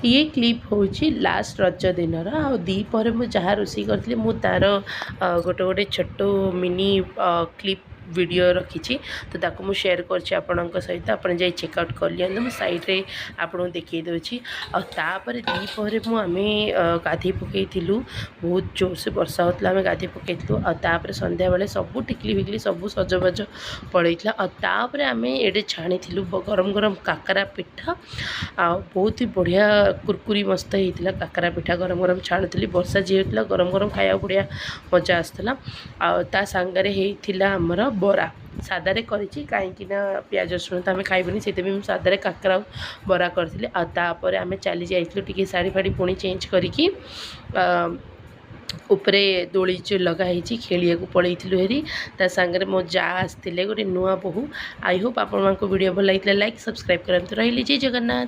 ये क्लिप होची लास्ट रज दिन दीपर मुझे जहाँ रोषे करी मु तार गोटे गोटे छोट मिनी क्लिप वीडियो रखी तो ताको मु शेयर करछि आपनक सहित आपन जाई चेकआउट कर लियंतु मु साइड रे आपन देखि दोछि आ तापर दीपर मु आमे गाधी पकईथिलु बहुत जोर से वर्षा होतला आमे गाधी पकईथिलु आ तापर संध्या बेले सब टिकली बिकली सब सजबाज पड़ैतला आ तापर आमे एडे छाणीथिलु गरम गरम काकरा पिठा आ बहुत ही बढ़िया कुरकुरी मस्त होता काकरा पिठा गरम गरम छाणुली वर्षा जी होता गरम गरम खाया बढ़िया मजा आसला आ सांगरे होता आमर बरा सादारे करी कहीं प्याज रसुण तो आम खाइबनी से सादारे काकरा बरा करी आपर आम चली जाइलु टी शाढ़ी फाड़ी पुणी चेंज करी उपरे दोली जो लगाई खेलिया पलैलु हेरी ता सांगरे मो जा आसते गोटे नुआ बोहू। आई होप आपण वीडियो भल लगे लाइक सब्सक्राइब करते रही जय जगन्नाथ।